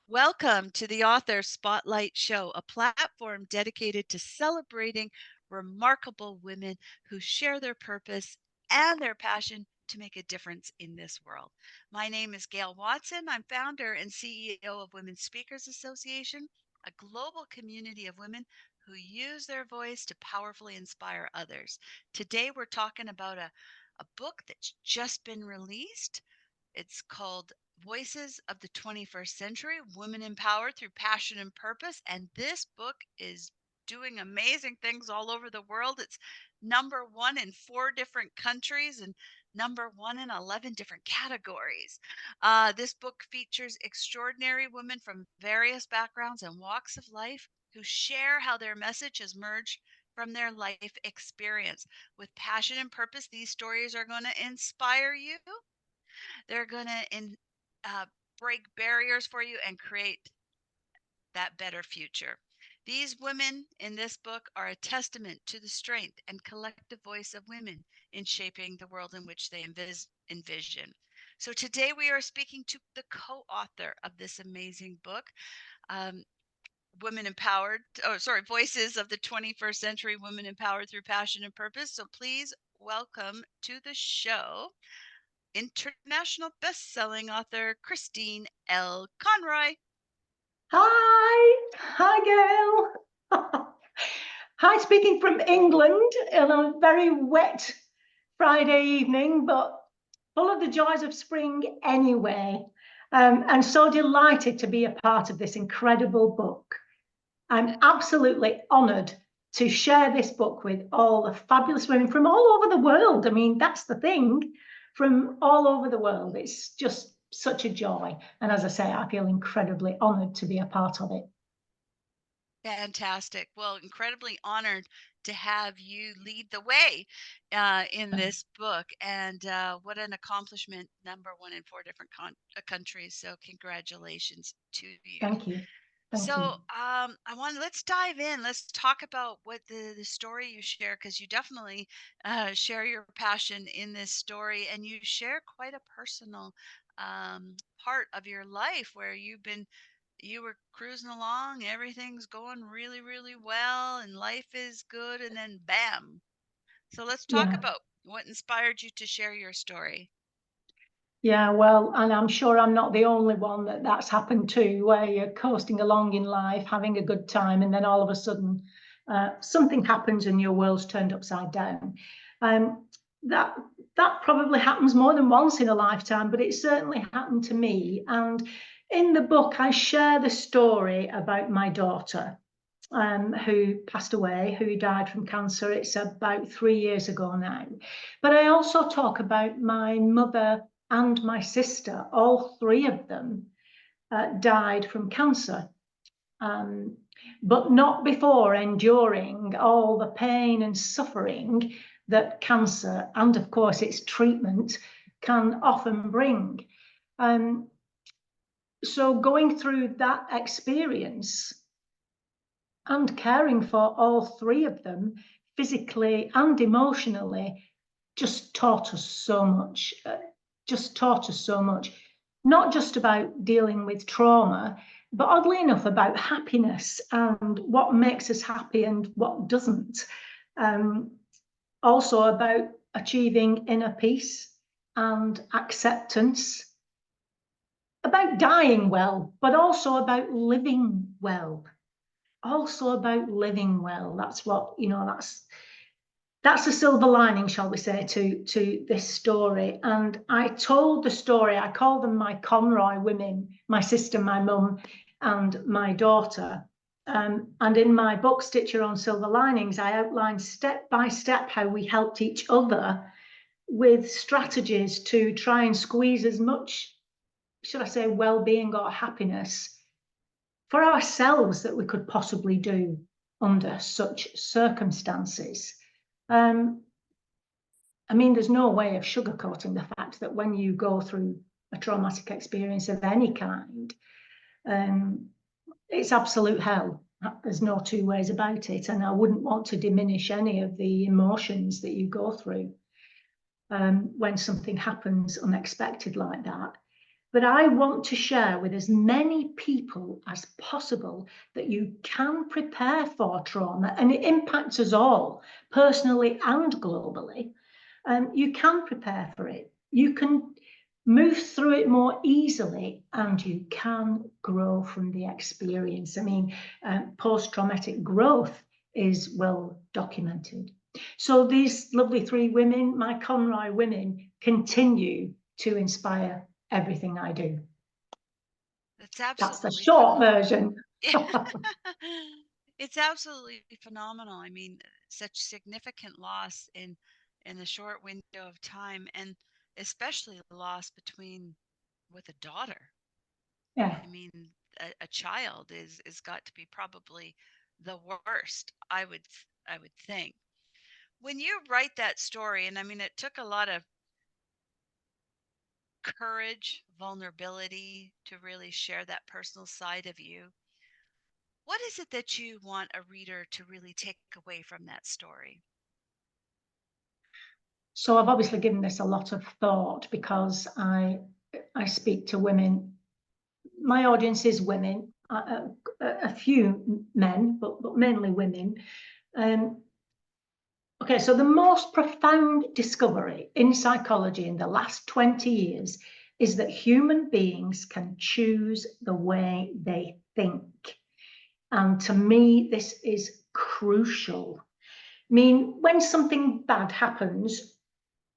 Welcome to the Author Spotlight Show, a platform dedicated to celebrating remarkable women who share their purpose and their passion to make a difference in this world. My name is Gail Watson. I'm founder and CEO of Women Speakers Association, a global community of women who use their voice to powerfully inspire others. Today, we're talking about a book that's just been released. It's called Voices of the 21st Century, Women Empowered Through Passion and Purpose. And this book is doing amazing things all over the world. It's #1 in 4 different countries and #1 in 11 different categories. This book features extraordinary women from various backgrounds and walks of life who share how their message has merged from their life experience. With passion and purpose, these stories are going to inspire you. They're going to uh, break barriers for you and create that better future. These women in this book are a testament to the strength and collective voice of women in shaping the world in which they envision. So today we are speaking to the co-author of this amazing book, um, Voices of the 21st Century, Women Empowered Through Passion and Purpose. So please welcome to the show international best-selling author Christine L. Conroy. Hi Gail. Hi, speaking from England on a very wet Friday evening, but full of the joys of spring anyway. And so delighted to be a part of this incredible book. I'm absolutely honoured to share this book with all the fabulous women from all over the world. I mean, that's the thing, from all over the world. It's just such a joy. And as I say, I feel incredibly honoured to be a part of it. Fantastic. Well, incredibly honored to have you lead the way in this book. And what an accomplishment, #1 in 4 different countries. So congratulations to you. Thank you. Thank So you. let's dive in. Let's talk about what the story you share, because you definitely share your passion in this story, and you share quite a personal part of your life where you were cruising along, everything's going really, really well, and life is good, and then bam. So let's talk Yeah. about what inspired you to share your story. Yeah, well, and I'm sure I'm not the only one that's happened to, where you're coasting along in life, having a good time, and then all of a sudden something happens and your world's turned upside down. Um, that that probably happens more than once in a lifetime, but it certainly happened to me. And in the book, I share the story about my daughter, who passed away, who died from cancer. It's about 3 years ago now. But I also talk about my mother and my sister. All three of them died from cancer, but not before enduring all the pain and suffering that cancer, and of course its treatment, can often bring. So going through that experience and caring for all three of them, physically and emotionally, just taught us so much. Not just about dealing with trauma, but oddly enough, about happiness and what makes us happy and what doesn't. Also about achieving inner peace and acceptance, about dying well, but also about living well. That's what, that's a silver lining, shall we say, to this story. And I told the story, I call them my Conroy women, my sister, my mum, and my daughter. And in my book, Stitch Your Own Silver Linings, I outlined step by step how we helped each other with strategies to try and squeeze as much, should I say, well-being or happiness for ourselves that we could possibly do under such circumstances. I mean, there's no way of sugarcoating the fact that when you go through a traumatic experience of any kind, it's absolute hell. There's no two ways about it. And I wouldn't want to diminish any of the emotions that you go through when something happens unexpected like that. But I want to share with as many people as possible that you can prepare for trauma, and it impacts us all, personally and globally. You can prepare for it. You can move through it more easily, and you can grow from the experience. I mean, post-traumatic growth is well documented. So these lovely three women, my Conroy women, continue to inspire everything I do. That's That's the absolutely short phenomenal. version. It's absolutely phenomenal. I mean, such significant loss in a short window of time, and especially the loss between with a daughter. Yeah. I mean, a child is got to be probably the worst, I would think. When you write that story, and I mean, it took a lot of courage, vulnerability to really share that personal side of you. What is it that you want a reader to really take away from that story? So I've obviously given this a lot of thought because I speak to women. My audience is women, a few men, but mainly women. Um, okay, so the most profound discovery in psychology in the last 20 years is that human beings can choose the way they think. And to me, this is crucial. I mean, when something bad happens,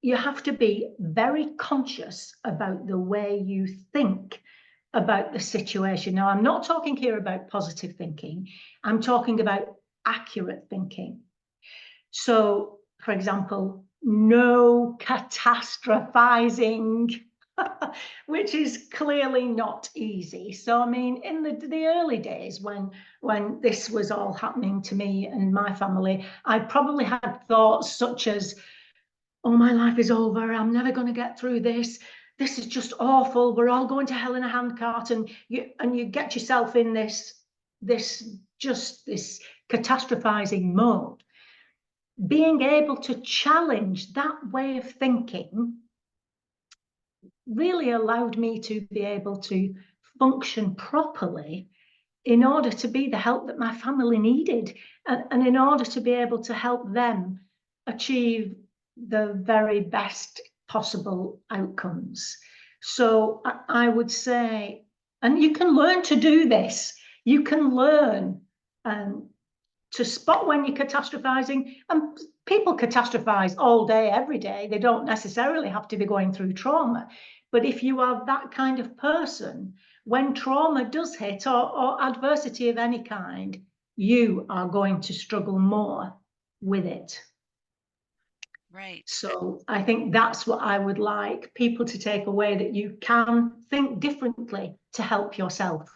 you have to be very conscious about the way you think about the situation. Now, I'm not talking here about positive thinking. I'm talking about accurate thinking. So, for example, no catastrophizing, which is clearly not easy. So, I mean, in the early days when this was all happening to me and my family, I probably had thoughts such as, oh, my life is over. I'm never going to get through this. This is just awful. We're all going to hell in a handcart, and you get yourself in this catastrophizing mode. Being able to challenge that way of thinking really allowed me to be able to function properly in order to be the help that my family needed, and in order to be able to help them achieve the very best possible outcomes. So I would say, and you can learn to do this. You can learn to spot when you're catastrophizing. And people catastrophize all day, every day. They don't necessarily have to be going through trauma. But if you are that kind of person, when trauma does hit, or adversity of any kind, you are going to struggle more with it. Right. So I think that's what I would like people to take away, that you can think differently to help yourself.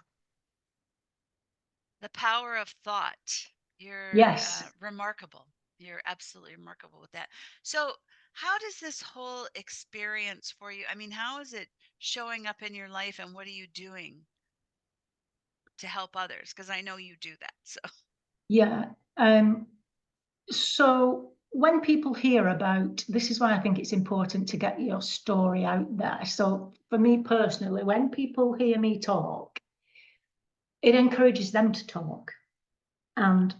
The power of thought. You're Yes. remarkable. You're absolutely remarkable with that. So, how does this whole experience for you? I mean, how is it showing up in your life, and what are you doing to help others? Because I know you do that. So, Yeah. So when people hear about, this is why I think it's important to get your story out there. So for me personally, when people hear me talk, it encourages them to talk. And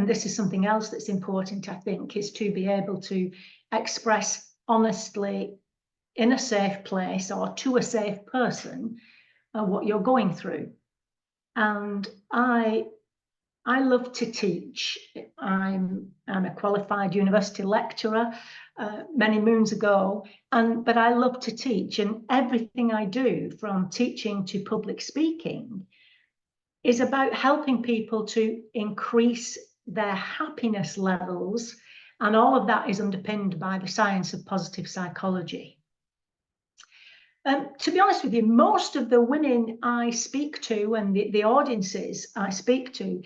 this is something else that's important, I think, is to be able to express honestly in a safe place or to a safe person what you're going through. And I love to teach. I'm a qualified university lecturer many moons ago, but I love to teach, and everything I do, from teaching to public speaking, is about helping people to increase their happiness levels, and all of that is underpinned by the science of positive psychology. To be honest with you, most of the women I speak to and the audiences I speak to,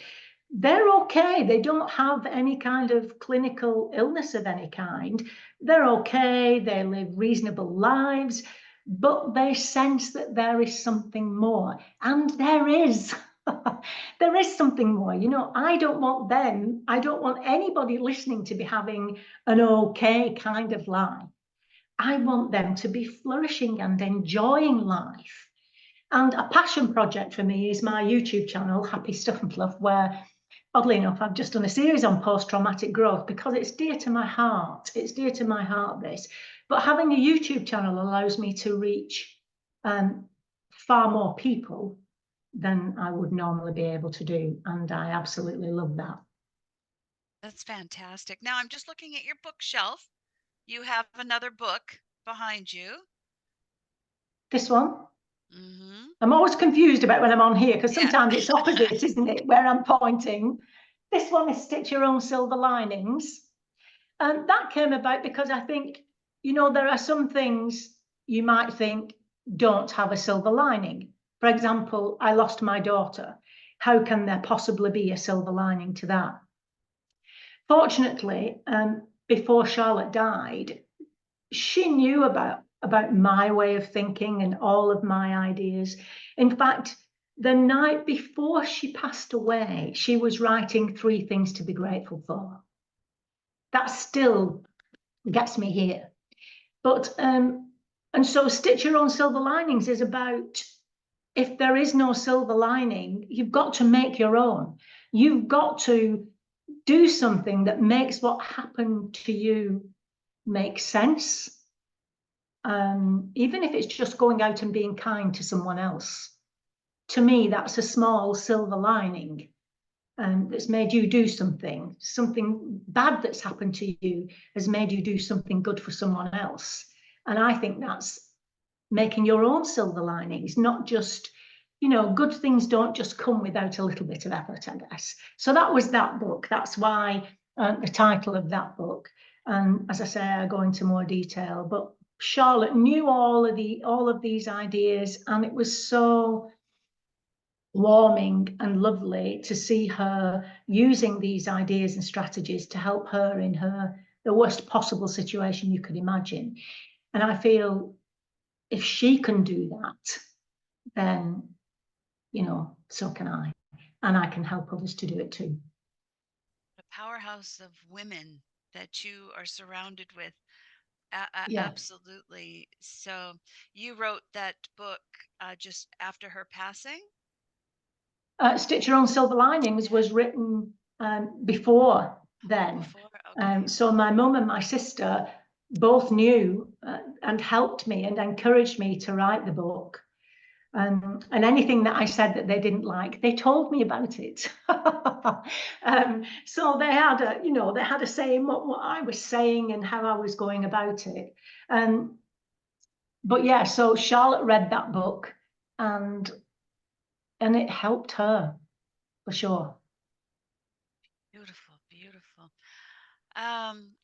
they're okay. They don't have any kind of clinical illness of any kind. They're okay. They live reasonable lives, but they sense that there is something more. And there is. There is something more. You know, I don't want anybody listening to be having an okay kind of life. I want them to be flourishing and enjoying life. And a passion project for me is my YouTube channel, Happy Stuff and Fluff, where, oddly enough, I've just done a series on post-traumatic growth because it's dear to my heart. It's dear to my heart, this. But having a YouTube channel allows me to reach far more people than I would normally be able to do. And I absolutely love that. That's fantastic. Now I'm just looking at your bookshelf. You have another book behind you. This one? Mm-hmm. I'm always confused about when I'm on here because Yeah. sometimes it's opposite, isn't it, where I'm pointing. This one is Stitch Your Own Silver Linings. And that came about because I think, you know, there are some things you might think don't have a silver lining. For example, I lost my daughter. How can there possibly be a silver lining to that? Fortunately, before Charlotte died, she knew about my way of thinking and all of my ideas. In fact, the night before she passed away, she was writing 3 things to be grateful for. That still gets me here. But and so Stitch Your Own Silver Linings is about, if there is no silver lining, you've got to make your own. You've got to do something that makes what happened to you make sense. Even if it's just going out and being kind to someone else. To me, that's a small silver lining that's made you do something. Something bad that's happened to you has made you do something good for someone else. And I think that's making your own silver linings, not just, you know, good things don't just come without a little bit of effort, I guess. So that was that book. That's why the title of that book. And as I say, I go into more detail, but Charlotte knew all of these ideas, and it was so warming and lovely to see her using these ideas and strategies to help her in the worst possible situation you could imagine. And I feel if she can do that, then, you know, so can I. And I can help others to do it too. A powerhouse of women that you are surrounded with. Yeah. Absolutely. So you wrote that book just after her passing? Stitch Your Own Silver Linings Yeah. was written before Oh, then. before. Okay. So my mum and my sister both knew and helped me and encouraged me to write the book. And anything that I said that they didn't like, they told me about it. So they had a, you know, they had a say in what I was saying and how I was going about it. But yeah, so Charlotte read that book, and it helped her for sure. Beautiful, beautiful. Um,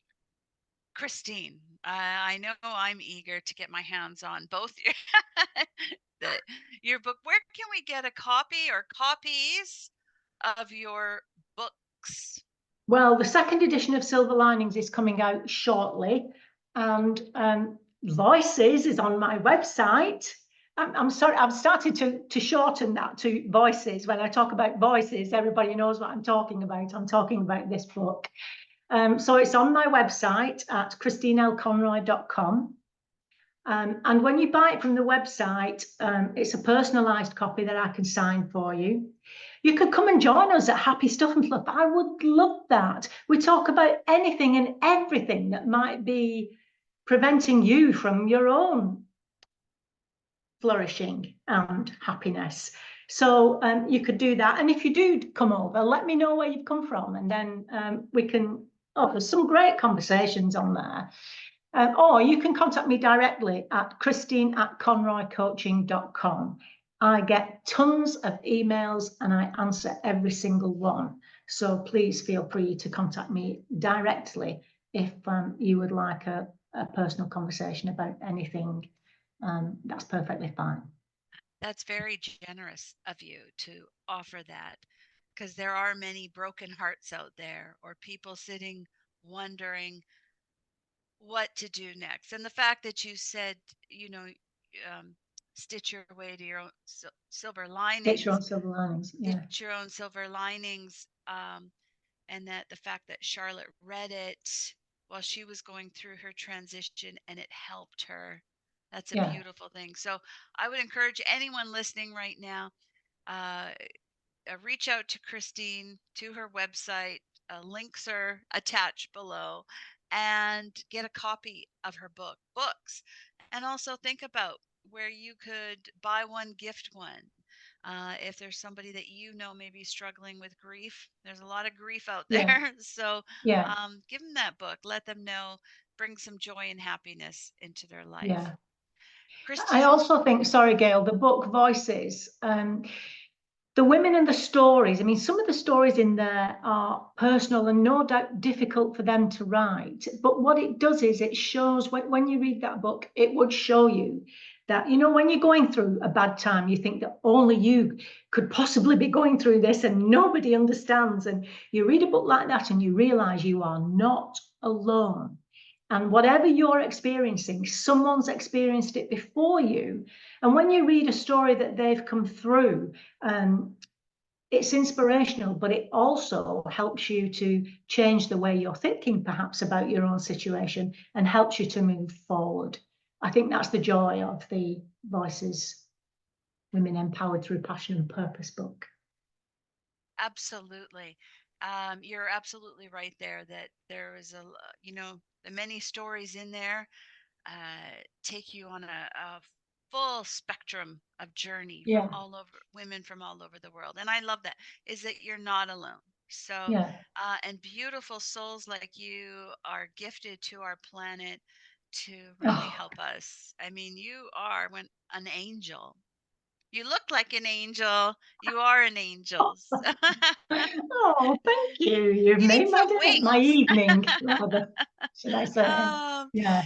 Christine, I know I'm eager to get my hands on both the, your book. Where can we get a copy or copies of your books? Well, the second edition of Silver Linings is coming out shortly, and Voices is on my website. I'm sorry, I've started to shorten that to Voices. When I talk about Voices, everybody knows what I'm talking about. I'm talking about this book. So it's on my website at christinelconroy.com. And when you buy it from the website, it's a personalised copy that I can sign for you. You could come and join us at Happy Stuff and Fluff. I would love that. We talk about anything and everything that might be preventing you from your own flourishing and happiness. So you could do that. And if you do come over, let me know where you've come from. And then we can, oh, there's some great conversations on there. Or you can contact me directly at christine@conroycoaching.com. I get tons of emails and I answer every single one. So please feel free to contact me directly if you would like a personal conversation about anything. That's perfectly fine. That's very generous of you to offer that, because there are many broken hearts out there, or people sitting wondering what to do next. And the fact that you said, you know, um, stitch your way to your own silver Stitch your linings, own silver linings. Yeah. stitch your own silver linings, and that the fact that Charlotte read it while she was going through her transition and it helped her. That's a Yeah, beautiful thing. So I would encourage anyone listening right now, uh, reach out to Christine, to her website. Links are attached below, and get a copy of her books. And also think about where you could buy one, gift one. If there's somebody that you know may be struggling with grief, there's a lot of grief out yeah, there. So yeah, give them that book. Let them know. Bring some joy and happiness into their life. yeah. I Christine, also think, sorry, Gail, the book Voices, the women and the stories. I mean, some of the stories in there are personal and no doubt difficult for them to write. But what it does is it shows, when you read that book, it would show you that, you know, when you're going through a bad time, you think that only you could possibly be going through this and nobody understands. And you read a book like that and you realize you are not alone. And whatever you're experiencing, someone's experienced it before you. And when you read a story that they've come through, um, it's inspirational, but it also helps you to change the way you're thinking, perhaps, about your own situation and helps you to move forward. I think that's the joy of the Voices Women Empowered Through Passion and Purpose book. absolutely. You're absolutely right there that there is the many stories in there take you on a full spectrum of journey from Yeah, all over women from all over the world. And I love that is that you're not alone. So, yeah. and beautiful souls like you are gifted to our planet to really Oh, help us. I mean, you are when an angel. You look like an angel. You are an angel. oh, thank you. You've You need made my some day, my wings. evening, rather, should I say. Um, Yeah,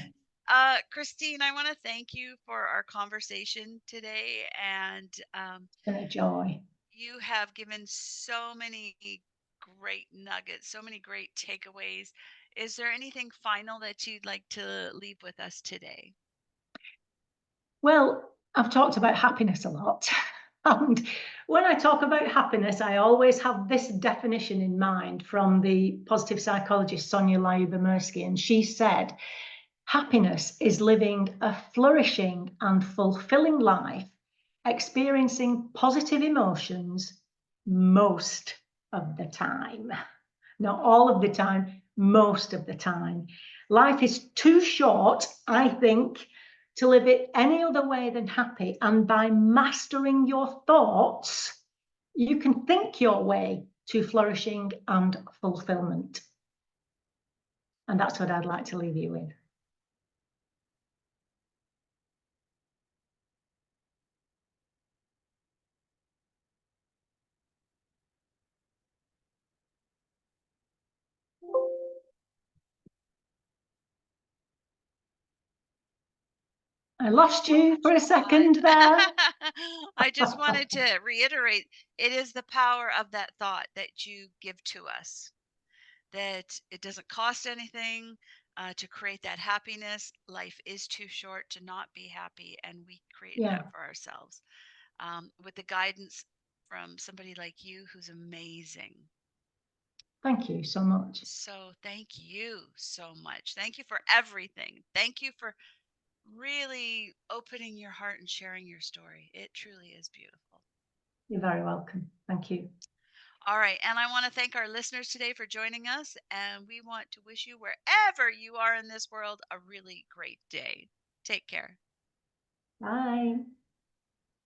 Christine, I want to thank you for our conversation today. And it's been a joy. you have given so many great nuggets, so many great takeaways. Is there anything final that you'd like to leave with us today? Well, I've talked about happiness a lot. And when I talk about happiness, I always have this definition in mind from the positive psychologist Sonia Lyubomirsky. And she said, happiness is living a flourishing and fulfilling life, experiencing positive emotions most of the time. Not all of the time, most of the time. Life is too short, I think, to live it any other way than happy. And by mastering your thoughts, you can think your way to flourishing and fulfillment. And that's what I'd like to leave you with. I lost Well, you for a I, second there. I just wanted to reiterate it is the power of that thought that you give to us, that it doesn't cost anything to create that happiness. Life is too short to not be happy, and we create that Yeah, for ourselves with the guidance from somebody like you who's amazing. thank you so much. So, thank you so much. Thank you for everything. Thank you for really opening your heart and sharing your story. It truly is beautiful. You're very welcome. Thank you. All right. And I want to thank our listeners today for joining us. And we want to wish you, wherever you are in this world, a really great day. Take care. Bye.